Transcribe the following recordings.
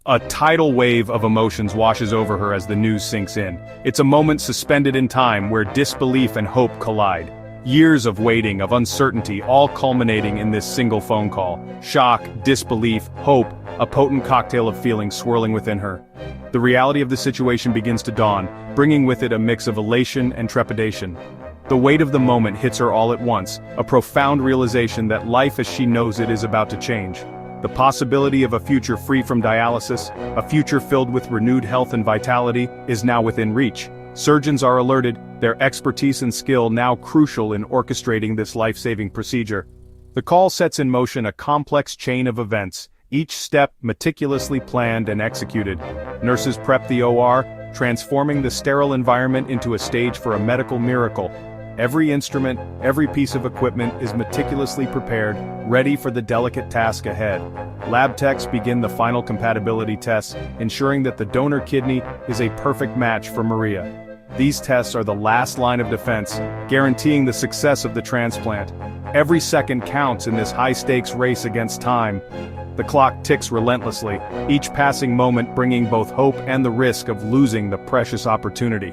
A tidal wave of emotions washes over her as the news sinks in. It's a moment suspended in time where disbelief and hope collide. Years of waiting, of uncertainty, all culminating in this single phone call. Shock, disbelief, hope, a potent cocktail of feelings swirling within her. The reality of the situation begins to dawn, bringing with it a mix of elation and trepidation. The weight of the moment hits her all at once, a profound realization that life as she knows it is about to change. The possibility of a future free from dialysis, a future filled with renewed health and vitality, is now within reach. Surgeons are alerted, their expertise and skill now crucial in orchestrating this life-saving procedure. The call sets in motion a complex chain of events, each step meticulously planned and executed. Nurses prep the OR, transforming the sterile environment into a stage for a medical miracle. Every instrument, every piece of equipment is meticulously prepared, ready for the delicate task ahead. Lab techs begin the final compatibility tests, ensuring that the donor kidney is a perfect match for Maria. These tests are the last line of defense, guaranteeing the success of the transplant. Every second counts in this high-stakes race against time. The clock ticks relentlessly, each passing moment bringing both hope and the risk of losing the precious opportunity.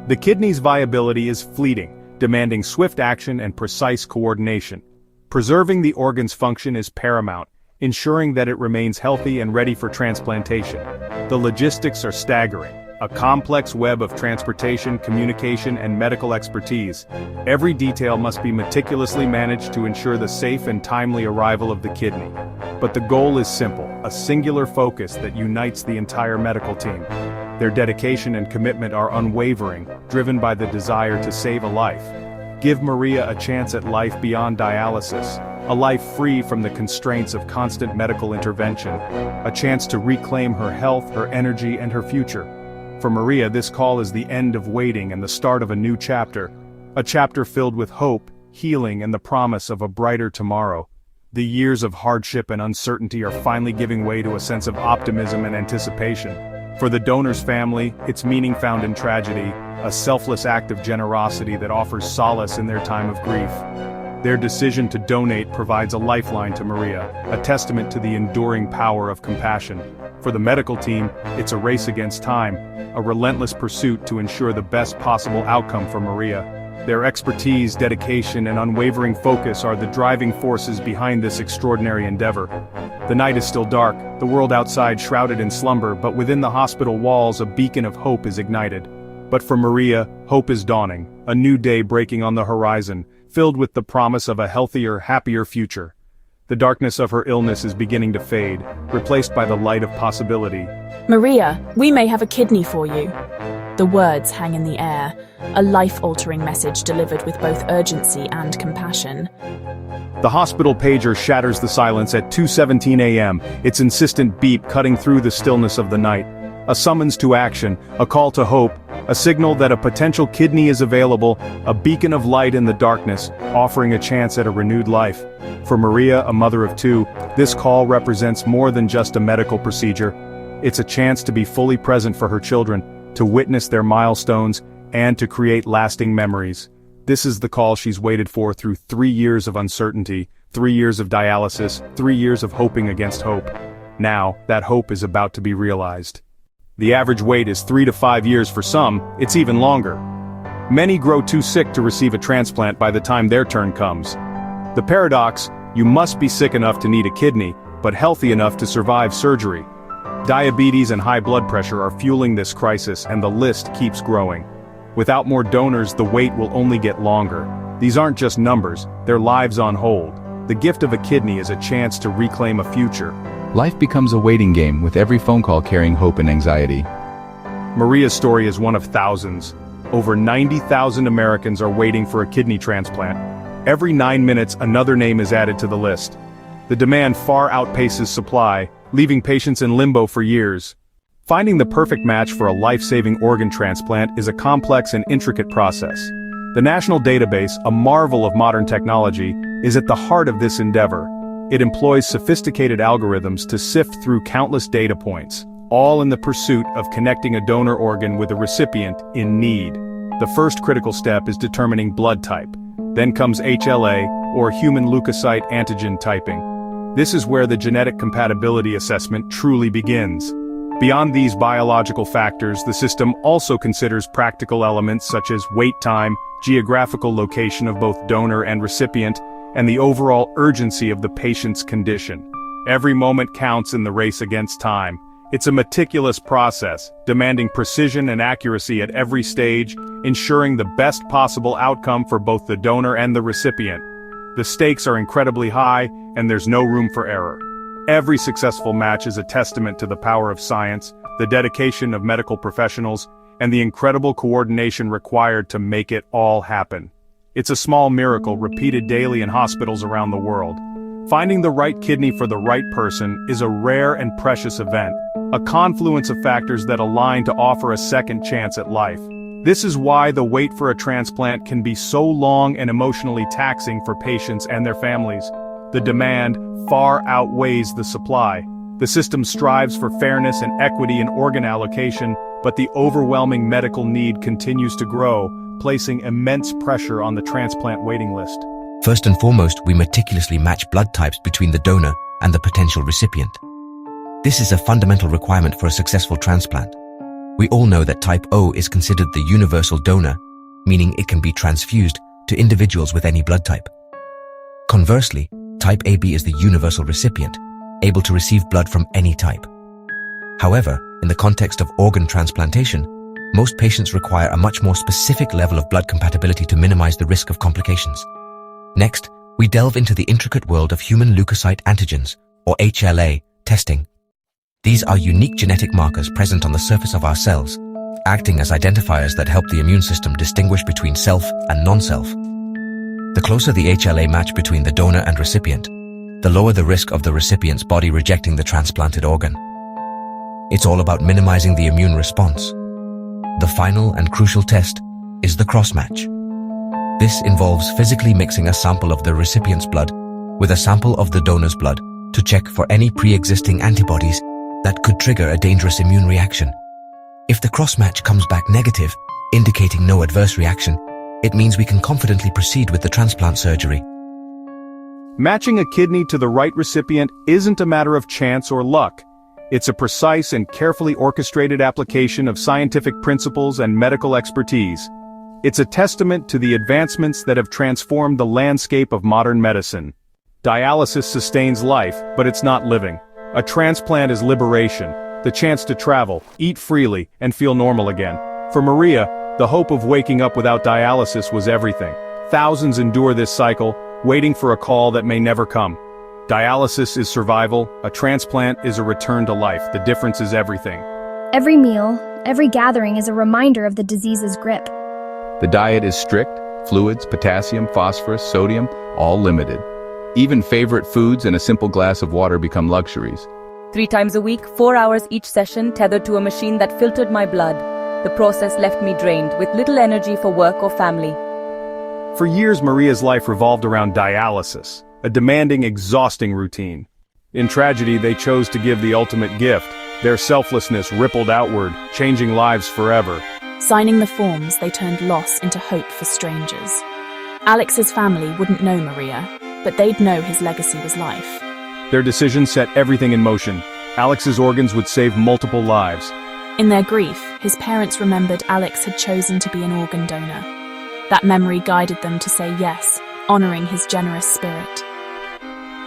The kidney's viability is fleeting, demanding swift action and precise coordination. Preserving the organ's function is paramount, ensuring that it remains healthy and ready for transplantation. The logistics are staggering, a complex web of transportation, communication, and medical expertise. Every detail must be meticulously managed to ensure the safe and timely arrival of the kidney. But the goal is simple, a singular focus that unites the entire medical team. Their dedication and commitment are unwavering, driven by the desire to save a life. Give Maria a chance at life beyond dialysis, a life free from the constraints of constant medical intervention, a chance to reclaim her health, her energy, and her future. For Maria, this call is the end of waiting and the start of a new chapter, a chapter filled with hope, healing, and the promise of a brighter tomorrow. The years of hardship and uncertainty are finally giving way to a sense of optimism and anticipation. For the donor's family, its meaning found in tragedy, a selfless act of generosity that offers solace in their time of grief. Their decision to donate provides a lifeline to Maria, a testament to the enduring power of compassion. For the medical team, it's a race against time, a relentless pursuit to ensure the best possible outcome for Maria. Their expertise, dedication, and unwavering focus are the driving forces behind this extraordinary endeavor. The night is still dark, the world outside shrouded in slumber, but within the hospital walls a beacon of hope is ignited. But for Maria, hope is dawning, a new day breaking on the horizon, filled with the promise of a healthier, happier future. The darkness of her illness is beginning to fade, replaced by the light of possibility. Maria, we may have a kidney for you. The words hang in the air, a life-altering message delivered with both urgency and compassion. The hospital pager shatters the silence at 2:17 a.m., its insistent beep cutting through the stillness of the night. A summons to action, a call to hope, a signal that a potential kidney is available, a beacon of light in the darkness, offering a chance at a renewed life. For Maria, a mother of two, this call represents more than just a medical procedure. It's a chance to be fully present for her children, to witness their milestones, and to create lasting memories. This is the call she's waited for through 3 years of uncertainty, 3 years of dialysis, 3 years of hoping against hope. Now, that hope is about to be realized. The average wait is 3 to 5 years for some, it's even longer. Many grow too sick to receive a transplant by the time their turn comes. The paradox, you must be sick enough to need a kidney, but healthy enough to survive surgery. Diabetes and high blood pressure are fueling this crisis, and the list keeps growing. Without more donors, the wait will only get longer. These aren't just numbers, they're lives on hold. The gift of a kidney is a chance to reclaim a future. Life becomes a waiting game, with every phone call carrying hope and anxiety. Maria's story is one of thousands. Over 90,000 Americans are waiting for a kidney transplant. Every 9 minutes, another name is added to the list. The demand far outpaces supply, leaving patients in limbo for years. Finding the perfect match for a life-saving organ transplant is a complex and intricate process. The national database, a marvel of modern technology, is at the heart of this endeavor. It employs sophisticated algorithms to sift through countless data points, all in the pursuit of connecting a donor organ with a recipient in need. The first critical step is determining blood type. Then comes HLA, or human leukocyte antigen typing. This is where the genetic compatibility assessment truly begins. Beyond these biological factors, the system also considers practical elements such as wait time, geographical location of both donor and recipient, and the overall urgency of the patient's condition. Every moment counts in the race against time. It's a meticulous process, demanding precision and accuracy at every stage, ensuring the best possible outcome for both the donor and the recipient. The stakes are incredibly high, and there's no room for error. Every successful match is a testament to the power of science, the dedication of medical professionals, and the incredible coordination required to make it all happen. It's a small miracle repeated daily in hospitals around the world. Finding the right kidney for the right person is a rare and precious event, a confluence of factors that align to offer a second chance at life. This is why the wait for a transplant can be so long and emotionally taxing for patients and their families. The demand far outweighs the supply. The system strives for fairness and equity in organ allocation, but the overwhelming medical need continues to grow, placing immense pressure on the transplant waiting list. First and foremost, we meticulously match blood types between the donor and the potential recipient. This is a fundamental requirement for a successful transplant. We all know that type O is considered the universal donor, meaning it can be transfused to individuals with any blood type. Conversely, type AB is the universal recipient, able to receive blood from any type. However, in the context of organ transplantation, most patients require a much more specific level of blood compatibility to minimize the risk of complications. Next, we delve into the intricate world of human leukocyte antigens, or HLA, testing. These are unique genetic markers present on the surface of our cells, acting as identifiers that help the immune system distinguish between self and non-self. The closer the HLA match between the donor and recipient, the lower the risk of the recipient's body rejecting the transplanted organ. It's all about minimizing the immune response. The final and crucial test is the cross-match. This involves physically mixing a sample of the recipient's blood with a sample of the donor's blood to check for any pre-existing antibodies that could trigger a dangerous immune reaction. If the cross-match comes back negative, indicating no adverse reaction, it means we can confidently proceed with the transplant surgery. Matching a kidney to the right recipient isn't a matter of chance or luck. It's a precise and carefully orchestrated application of scientific principles and medical expertise. It's a testament to the advancements that have transformed the landscape of modern medicine. Dialysis sustains life, but it's not living. A transplant is liberation, the chance to travel, eat freely, and feel normal again. For Maria, the hope of waking up without dialysis was everything. Thousands endure this cycle, waiting for a call that may never come. Dialysis is survival, a transplant is a return to life. The difference is everything. Every meal, every gathering is a reminder of the disease's grip. The diet is strict, fluids, potassium, phosphorus, sodium, all limited. Even favorite foods and a simple glass of water become luxuries. 3 times a week, 4 hours each session, tethered to a machine that filtered my blood. The process left me drained, with little energy for work or family. For years, Maria's life revolved around dialysis, a demanding, exhausting routine. In tragedy, they chose to give the ultimate gift. Their selflessness rippled outward, changing lives forever. Signing the forms, they turned loss into hope for strangers. Alex's family wouldn't know Maria, but they'd know his legacy was life. Their decision set everything in motion. Alex's organs would save multiple lives. In their grief, his parents remembered Alex had chosen to be an organ donor. That memory guided them to say yes, honoring his generous spirit.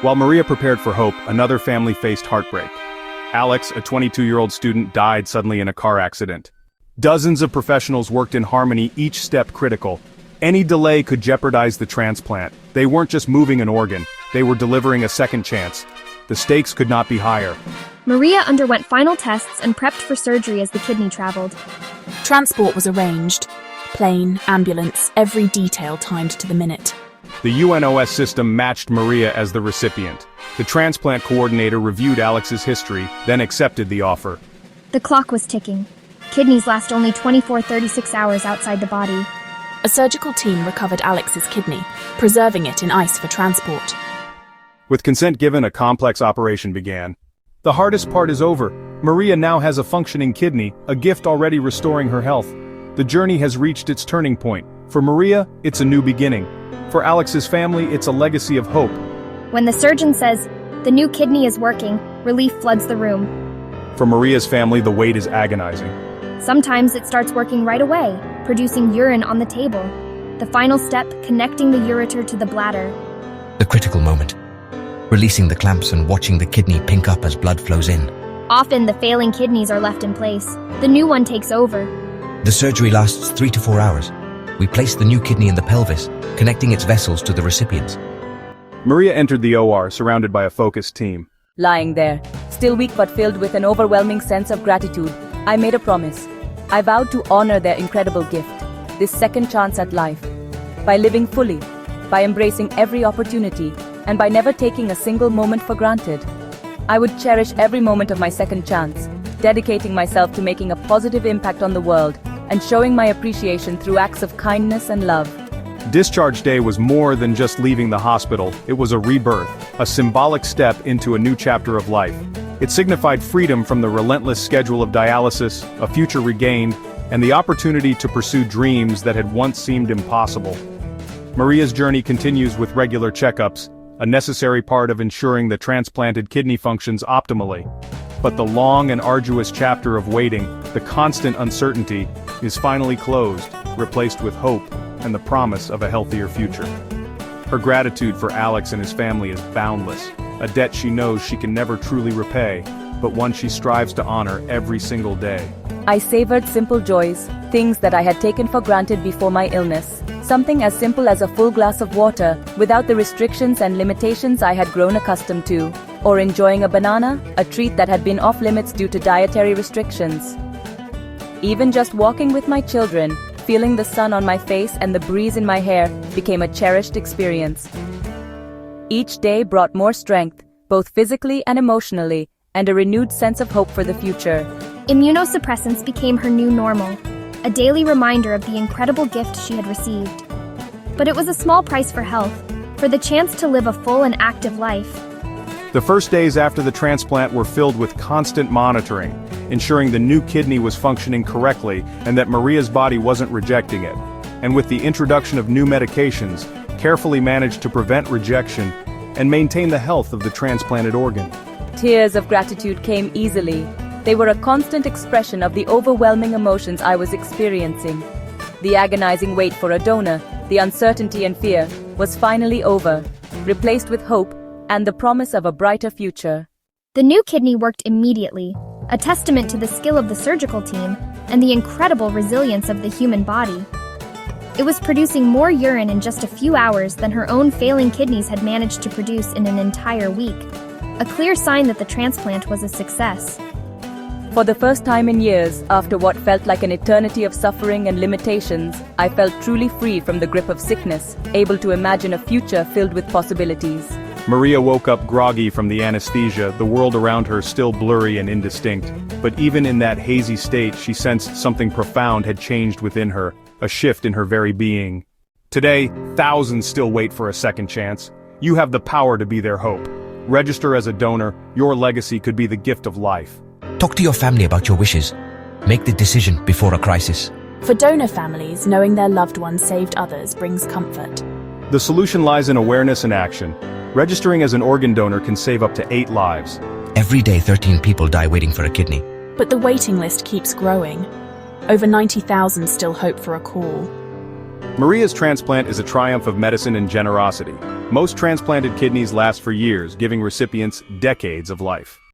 While Maria prepared for hope, another family faced heartbreak. Alex, a 22-year-old student, died suddenly in a car accident. Dozens of professionals worked in harmony, each step critical. Any delay could jeopardize the transplant. They weren't just moving an organ, they were delivering a second chance. The stakes could not be higher. Maria underwent final tests and prepped for surgery as the kidney traveled. Transport was arranged. Plane, ambulance, every detail timed to the minute. The UNOS system matched Maria as the recipient. The transplant coordinator reviewed Alex's history, then accepted the offer. The clock was ticking. Kidneys last only 24-36 hours outside the body. A surgical team recovered Alex's kidney, preserving it in ice for transport. With consent given, a complex operation began. The hardest part is over. Maria now has a functioning kidney, a gift already restoring her health. The journey has reached its turning point. For Maria, it's a new beginning. For Alex's family, it's a legacy of hope. When the surgeon says, "The new kidney is working," relief floods the room. For Maria's family, the wait is agonizing. Sometimes it starts working right away, producing urine on the table. The final step, connecting the ureter to the bladder. The critical moment. Releasing the clamps and watching the kidney pink up as blood flows in. Often the failing kidneys are left in place. The new one takes over. The surgery lasts 3 to 4 hours. We place the new kidney in the pelvis, connecting its vessels to the recipients. Maria entered the OR surrounded by a focused team. Lying there, still weak but filled with an overwhelming sense of gratitude, I made a promise. I vowed to honor their incredible gift, this second chance at life, by living fully, by embracing every opportunity, and by never taking a single moment for granted. I would cherish every moment of my second chance, dedicating myself to making a positive impact on the world and showing my appreciation through acts of kindness and love. Discharge day was more than just leaving the hospital. It was a rebirth, a symbolic step into a new chapter of life. It signified freedom from the relentless schedule of dialysis, a future regained, and the opportunity to pursue dreams that had once seemed impossible. Maria's journey continues with regular checkups, a necessary part of ensuring the transplanted kidney functions optimally. But the long and arduous chapter of waiting, the constant uncertainty, is finally closed, replaced with hope and the promise of a healthier future. Her gratitude for Alex and his family is boundless, a debt she knows she can never truly repay, but one she strives to honor every single day. I savored simple joys, things that I had taken for granted before my illness. Something as simple as a full glass of water, without the restrictions and limitations I had grown accustomed to, or enjoying a banana, a treat that had been off limits due to dietary restrictions. Even just walking with my children, feeling the sun on my face and the breeze in my hair, became a cherished experience. Each day brought more strength, both physically and emotionally, and a renewed sense of hope for the future. Immunosuppressants became her new normal, a daily reminder of the incredible gift she had received. But it was a small price for health, for the chance to live a full and active life. The first days after the transplant were filled with constant monitoring, ensuring the new kidney was functioning correctly and that Maria's body wasn't rejecting it. And with the introduction of new medications, carefully managed to prevent rejection and maintain the health of the transplanted organ. Tears of gratitude came easily. They were a constant expression of the overwhelming emotions I was experiencing. The agonizing wait for a donor, the uncertainty and fear, was finally over, replaced with hope and the promise of a brighter future. The new kidney worked immediately, a testament to the skill of the surgical team and the incredible resilience of the human body. It was producing more urine in just a few hours than her own failing kidneys had managed to produce in an entire week, a clear sign that the transplant was a success. For the first time in years, after what felt like an eternity of suffering and limitations, I felt truly free from the grip of sickness, able to imagine a future filled with possibilities. Maria woke up groggy from the anesthesia, the world around her still blurry and indistinct. But even in that hazy state, she sensed something profound had changed within her, a shift in her very being. Today, thousands still wait for a second chance. You have the power to be their hope. Register as a donor, your legacy could be the gift of life. Talk to your family about your wishes. Make the decision before a crisis. For donor families, knowing their loved ones saved others brings comfort. The solution lies in awareness and action. Registering as an organ donor can save up to 8 lives. Every day 13 people die waiting for a kidney. But the waiting list keeps growing. Over 90,000 still hope for a call. Maria's transplant is a triumph of medicine and generosity. Most transplanted kidneys last for years, giving recipients decades of life.